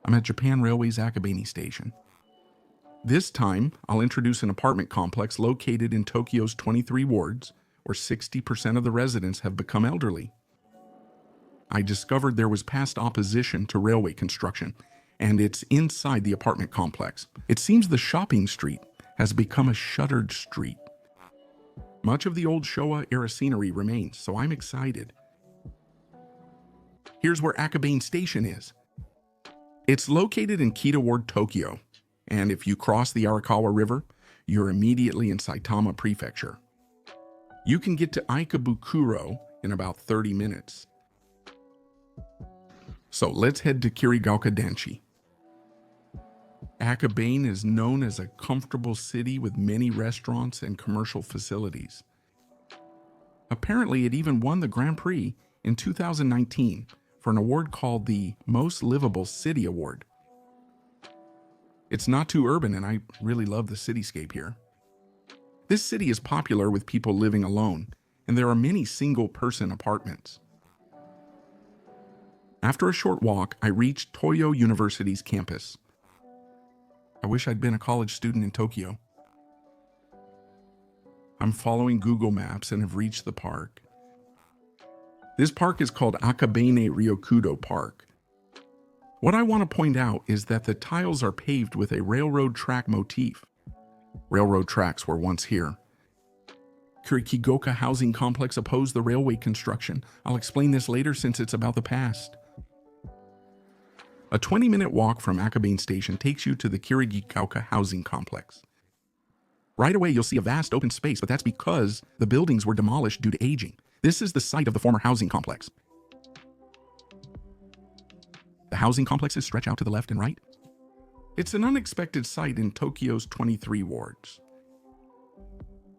I'm at Japan Railway's Akabane station. This time, I'll introduce an apartment complex located in Tokyo's 23 wards, where 60% of the residents have become elderly. I discovered there was past opposition to railway construction, and it's inside the apartment complex. It seems the shopping street has become a shuttered street. Much of the old Showa-era scenery remains, so I'm excited. Here's where Akabane Station is. It's located in Kita Ward, Tokyo, and if you cross the Arakawa River, you're immediately in Saitama Prefecture. You can get to Ikebukuro in about 30 minutes. So let's head to Kirigaoka Denshi. Akabane is known as a comfortable city with many restaurants and commercial facilities. Apparently, it even won the Grand Prix in 2019 for an award called the Most Livable City Award. It's not too urban, and I really love the cityscape here. This city is popular with people living alone, and there are many single-person apartments. After a short walk, I reached Toyo University's campus. I wish I'd been a college student in Tokyo. I'm following Google Maps and have reached the park. This park is called Akabane Ryokudo Park. What I want to point out is that the tiles are paved with a railroad track motif. Railroad tracks were once here. Kirigaoka housing complex opposed the railway construction. I'll explain this later since it's about the past. A 20-minute walk from Akabane Station takes you to the Kirigaoka housing complex. Right away, you'll see a vast open space, but that's because the buildings were demolished due to aging. This is the site of the former housing complex. The housing complexes stretch out to the left and right. It's an unexpected site in Tokyo's 23 wards.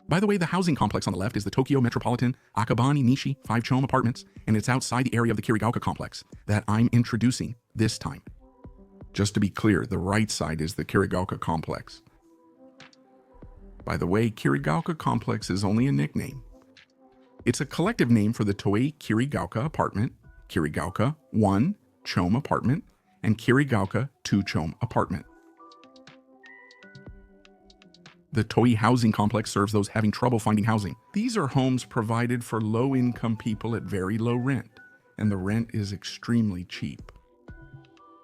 By the way, the housing complex on the left is the Tokyo Metropolitan Akabane Nishi 5-chome apartments, and it's outside the area of the Kirigaoka complex that I'm introducing this time. Just to be clear, the right side is the Kirigaoka complex. By the way, Kirigaoka complex is only a nickname. It's a collective name for the Toei Kirigaoka apartment, Kirigaoka 1-chome apartment, and Kirigaoka 2-chome apartment. The Toei housing complex serves those having trouble finding housing. These are homes provided for low-income people at very low rent, and the rent is extremely cheap.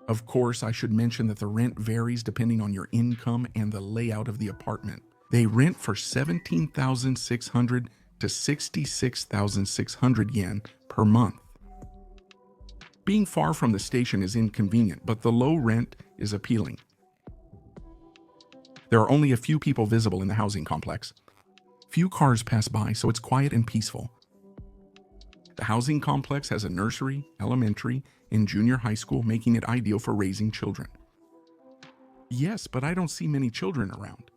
Of course, I should mention that the rent varies depending on your income and the layout of the apartment. They rent for 17,600 to 66,600 yen per month. Being far from the station is inconvenient, but the low rent is appealing. There are only a few people visible in the housing complex. Few cars pass by, so it's quiet and peaceful. The housing complex has a nursery, elementary, and junior high school, making it ideal for raising children. Yes, but I don't see many children around.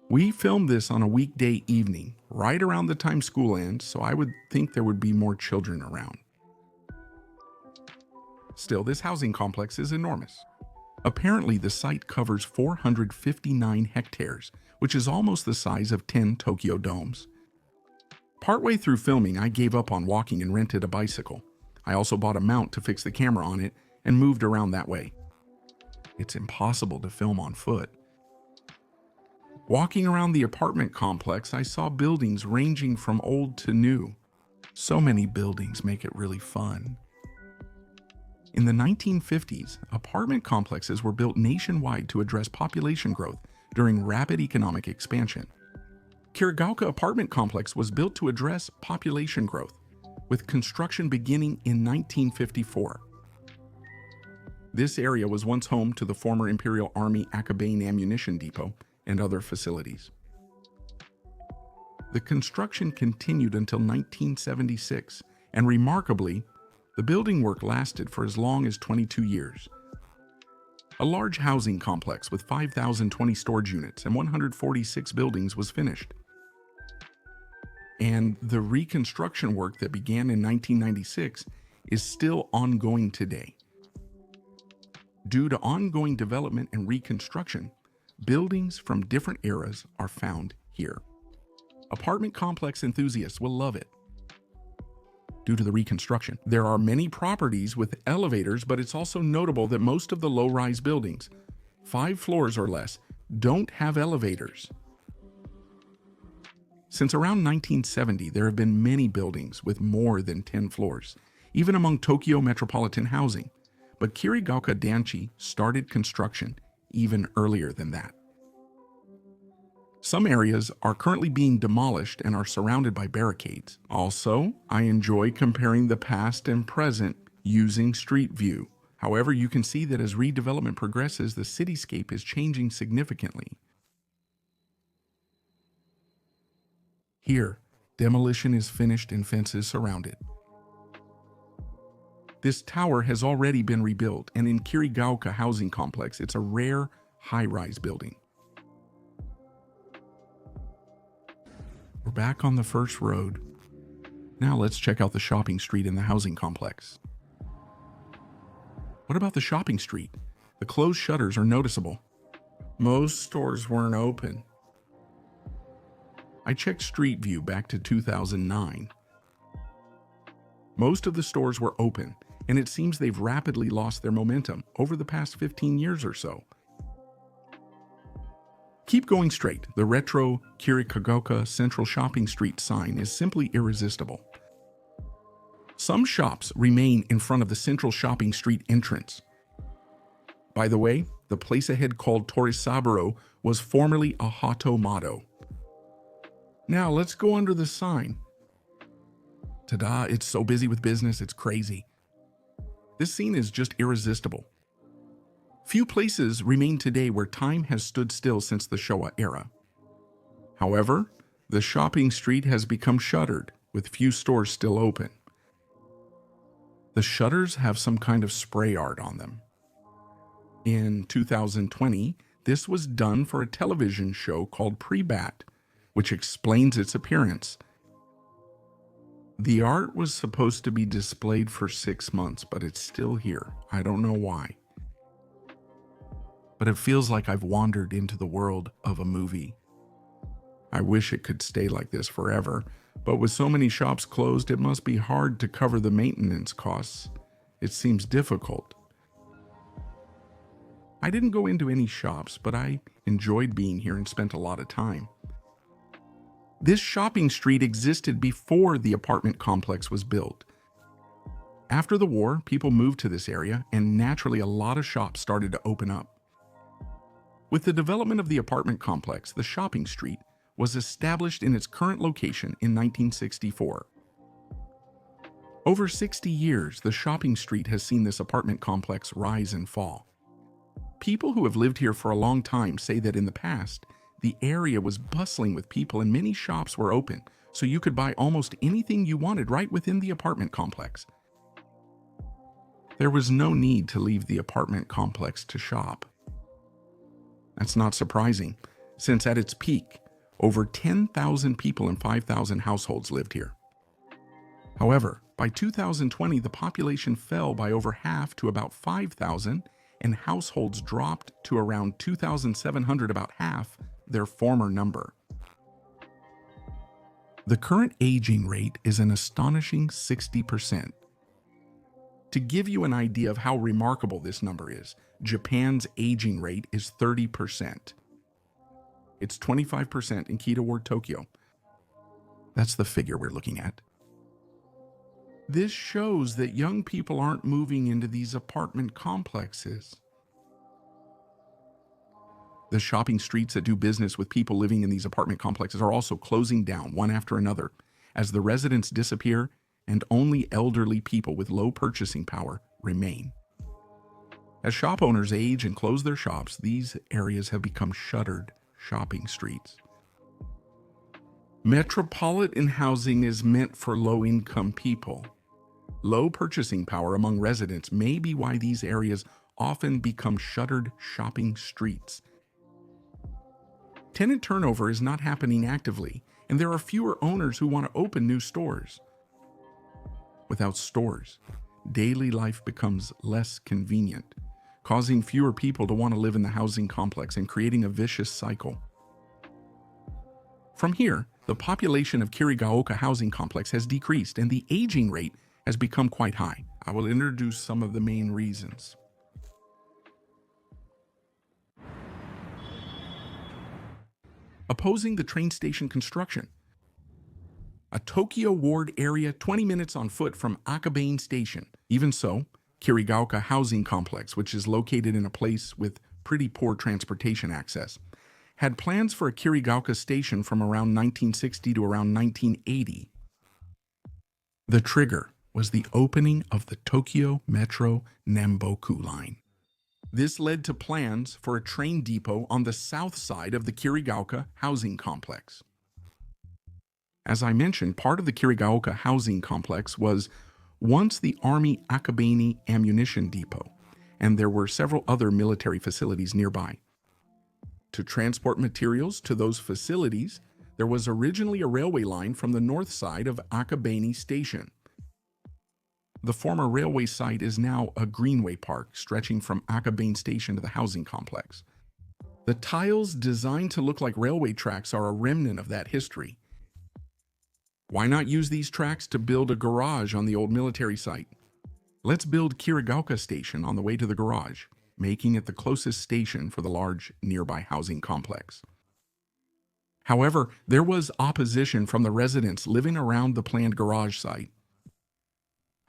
We filmed this on a weekday evening, right around the time school ends, so I would think there would be more children around. Still, this housing complex is enormous. Apparently, the site covers 459 hectares, which is almost the size of 10 Tokyo domes. Partway through filming, I gave up on walking and rented a bicycle. I also bought a mount to fix the camera on it and moved around that way. It's impossible to film on foot. Walking around the apartment complex, I saw buildings ranging from old to new. So many buildings make it really fun. In the 1950s, apartment complexes were built nationwide to address population growth during rapid economic expansion. Kirigaoka apartment complex was built to address population growth, with construction beginning in 1954. This area was once home to the former Imperial Army Akabane Ammunition Depot and other facilities. The construction continued until 1976, and remarkably, the building work lasted for as long as 22 years. A large housing complex with 5,020 storage units and 146 buildings was finished. And the reconstruction work that began in 1996 is still ongoing today. Due to ongoing development and reconstruction, buildings from different eras are found here. Apartment complex enthusiasts will love it. due to the reconstruction. There are many properties with elevators, but it's also notable that most of the low-rise buildings, 5 floors or less, don't have elevators. Since around 1970, there have been many buildings with more than 10 floors, even among Tokyo metropolitan housing. But Kirigaoka Danchi started construction even earlier than that. Some areas are currently being demolished and are surrounded by barricades. Also, I enjoy comparing the past and present using Street View. However, you can see that as redevelopment progresses, the cityscape is changing significantly. Here, demolition is finished and fences surrounded. This tower has already been rebuilt, and in Kirigaoka housing complex, it's a rare high-rise building. We're back on the first road. Now let's check out the shopping street in the housing complex. What about the shopping street? The closed shutters are noticeable. Most stores weren't open. I checked Street View back to 2009. Most of the stores were open, and it seems they've rapidly lost their momentum over the past 15 years or so. Keep going straight. The retro Kirigaoka Central Shopping Street sign is simply irresistible. Some shops remain in front of the Central Shopping Street entrance. By the way, the place ahead called Torisaburo was formerly a Hatomato. Now let's go under the sign. Ta-da, it's so busy with business, it's crazy. This scene is just irresistible. Few places remain today where time has stood still since the Showa era. However, the shopping street has become shuttered, with few stores still open. The shutters have some kind of spray art on them. In 2020, this was done for a television show called Pre-Bat, which explains its appearance. The art was supposed to be displayed for 6 months, but it's still here. I don't know why. But it feels like I've wandered into the world of a movie. I wish it could stay like this forever, but with so many shops closed, it must be hard to cover the maintenance costs. It seems difficult. I didn't go into any shops, but I enjoyed being here and spent a lot of time. This shopping street existed before the apartment complex was built. After the war, people moved to this area, and naturally a lot of shops started to open up. With the development of the apartment complex, the shopping street was established in its current location in 1964. Over 60 years, the shopping street has seen this apartment complex rise and fall. People who have lived here for a long time say that in the past, the area was bustling with people and many shops were open, so you could buy almost anything you wanted right within the apartment complex. There was no need to leave the apartment complex to shop. That's not surprising, since at its peak, over 10,000 people and 5,000 households lived here. However, by 2020, the population fell by over half to about 5,000, and households dropped to around 2,700, about half their former number. The current aging rate is an astonishing 60%. To give you an idea of how remarkable this number is, Japan's aging rate is 30%. It's 25% in Kita Ward, Tokyo. That's the figure we're looking at. This shows that young people aren't moving into these apartment complexes. The shopping streets that do business with people living in these apartment complexes are also closing down one after another as the residents disappear and only elderly people with low purchasing power remain. As shop owners age and close their shops, these areas have become shuttered shopping streets. Metropolitan housing is meant for low-income people. Low purchasing power among residents may be why these areas often become shuttered shopping streets. Tenant turnover is not happening actively, and there are fewer owners who want to open new stores. Without stores, daily life becomes less convenient, causing fewer people to want to live in the housing complex and creating a vicious cycle. From here, the population of Kirigaoka housing complex has decreased and the aging rate has become quite high. I will introduce some of the main reasons. Opposing the train station construction. A Tokyo ward area 20 minutes on foot from Akabane station. Even so, Kirigaoka housing complex, which is located in a place with pretty poor transportation access, had plans for a Kirigaoka station from around 1960 to around 1980. The trigger was the opening of the Tokyo Metro Namboku line. This led to plans for a train depot on the south side of the Kirigaoka housing complex. As I mentioned, part of the Kirigaoka housing complex was once the Army Akabane ammunition depot, and there were several other military facilities nearby. To transport materials to those facilities, there was originally a railway line from the north side of Akabane Station. The former railway site is now a greenway park stretching from Akabane Station to the housing complex. The tiles designed to look like railway tracks are a remnant of that history. Why not use these tracks to build a garage on the old military site? Let's build Kirigaoka Station on the way to the garage, making it the closest station for the large nearby housing complex. However, there was opposition from the residents living around the planned garage site.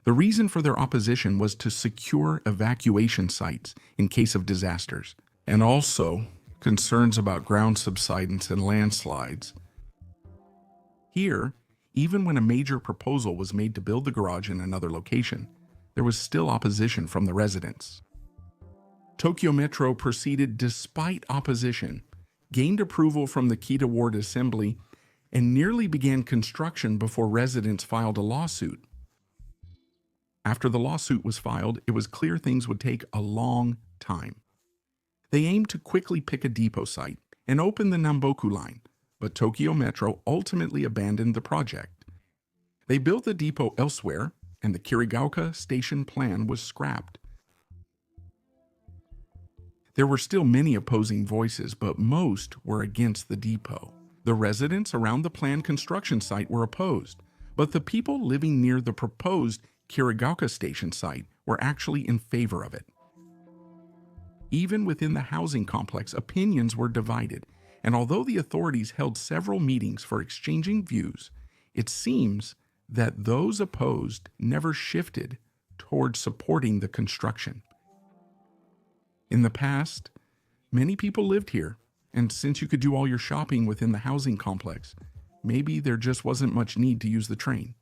The reason for their opposition was to secure evacuation sites in case of disasters, and also concerns about ground subsidence and landslides. Here, even when a major proposal was made to build the garage in another location, there was still opposition from the residents. Tokyo Metro proceeded despite opposition, gained approval from the Kita Ward Assembly, and nearly began construction before residents filed a lawsuit. After the lawsuit was filed, it was clear things would take a long time. They aimed to quickly pick a depot site and open the Namboku line, but Tokyo Metro ultimately abandoned the project. They built the depot elsewhere, and the Kirigaoka station plan was scrapped. There were still many opposing voices, but most were against the depot. The residents around the planned construction site were opposed, but the people living near the proposed Kirigaoka station site were actually in favor of it. Even within the housing complex, opinions were divided, and although the authorities held several meetings for exchanging views, it seems that those opposed never shifted toward supporting the construction. In the past, many people lived here, and since you could do all your shopping within the housing complex, maybe there just wasn't much need to use the train.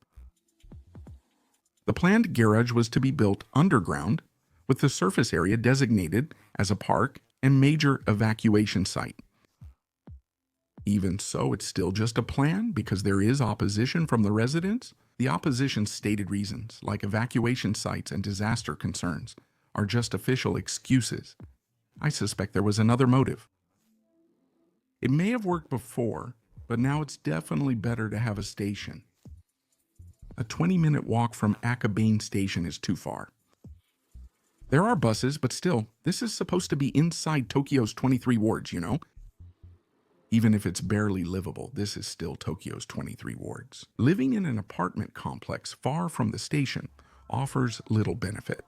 The planned garage was to be built underground, with the surface area designated as a park and major evacuation site. Even so, it's still just a plan because there is opposition from the residents. The opposition's stated reasons, like evacuation sites and disaster concerns, are just official excuses. I suspect there was another motive. It may have worked before, but now it's definitely better to have a station. A 20-minute walk from Akabane Station is too far. There are buses, but still, this is supposed to be inside Tokyo's 23 wards, you know? Even if it's barely livable, this is still Tokyo's 23 wards. Living in an apartment complex far from the station offers little benefit.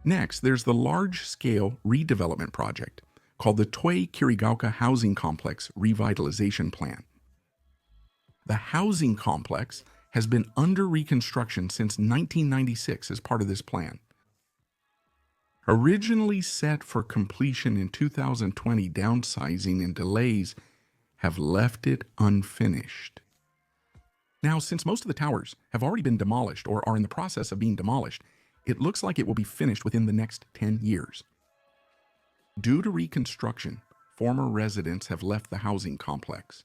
Next, there's the large-scale redevelopment project called the Toei Kirigaoka Housing Complex Revitalization Plan. The housing complex has been under reconstruction since 1996 as part of this plan. Originally set for completion in 2020, downsizing and delays have left it unfinished. Now, since most of the towers have already been demolished or are in the process of being demolished, it looks like it will be finished within the next 10 years. Due to reconstruction, former residents have left the housing complex.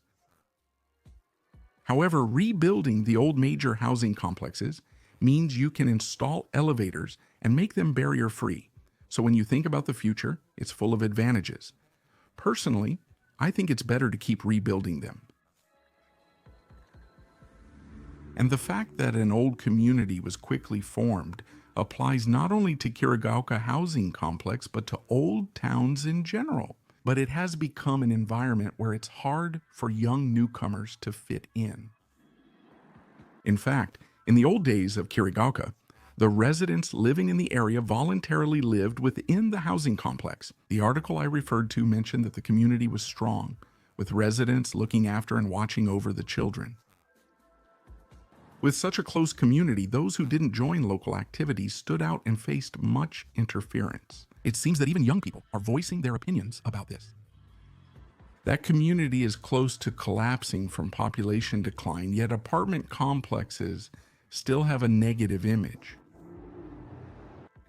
However, rebuilding the old major housing complexes means you can install elevators and make them barrier-free. So when you think about the future, it's full of advantages. Personally, I think it's better to keep rebuilding them. And the fact that an old community was quickly formed applies not only to Kirigaoka housing complex, but to old towns in general. but it has become an environment where it's hard for young newcomers to fit in. In fact, in the old days of Kirigaoka, the residents living in the area voluntarily lived within the housing complex. The article I referred to mentioned that the community was strong, with residents looking after and watching over the children. With such a close community, those who didn't join local activities stood out and faced much interference. It seems that even young people are voicing their opinions about this. That community is close to collapsing from population decline, yet apartment complexes still have a negative image.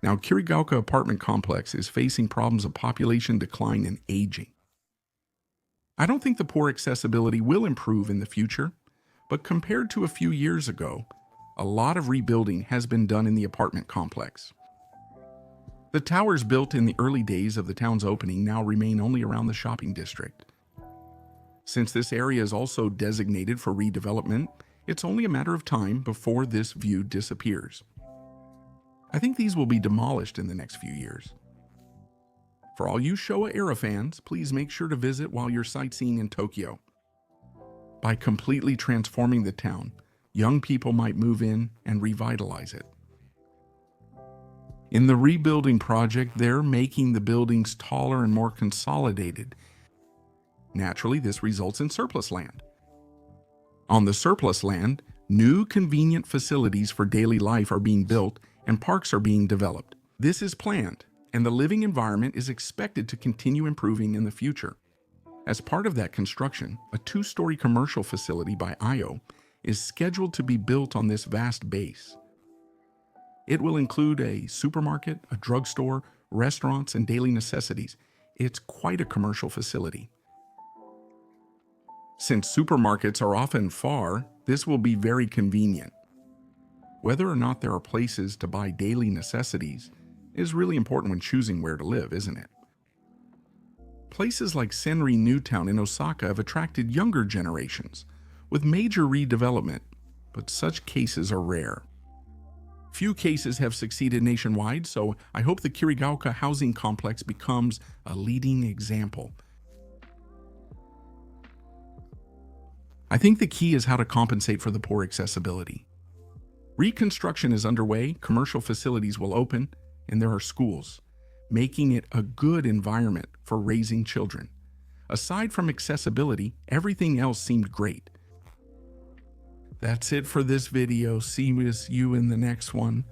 Now, Kirigaoka apartment complex is facing problems of population decline and aging. I don't think the poor accessibility will improve in the future, but compared to a few years ago, a lot of rebuilding has been done in the apartment complex. The towers built in the early days of the town's opening now remain only around the shopping district. Since this area is also designated for redevelopment, it's only a matter of time before this view disappears. I think these will be demolished in the next few years. For all you Showa era fans, please make sure to visit while you're sightseeing in Tokyo. By completely transforming the town, young people might move in and revitalize it. In the rebuilding project, they're making the buildings taller and more consolidated. Naturally, this results in surplus land. On the surplus land, new convenient facilities for daily life are being built and parks are being developed. This is planned, and the living environment is expected to continue improving in the future. As part of that construction, a 2-story commercial facility by IO is scheduled to be built on this vast base. It will include a supermarket, a drugstore, restaurants, and daily necessities. It's quite a commercial facility. Since supermarkets are often far, this will be very convenient. Whether or not there are places to buy daily necessities is really important when choosing where to live, isn't it? Places like Senri Newtown in Osaka have attracted younger generations with major redevelopment, but such cases are rare. Few cases have succeeded nationwide, so I hope the Kirigaoka housing complex becomes a leading example. I think the key is how to compensate for the poor accessibility. Reconstruction is underway, commercial facilities will open, and there are schools, making it a good environment for raising children. Aside from accessibility, everything else seemed great. That's it for this video. See you in the next one.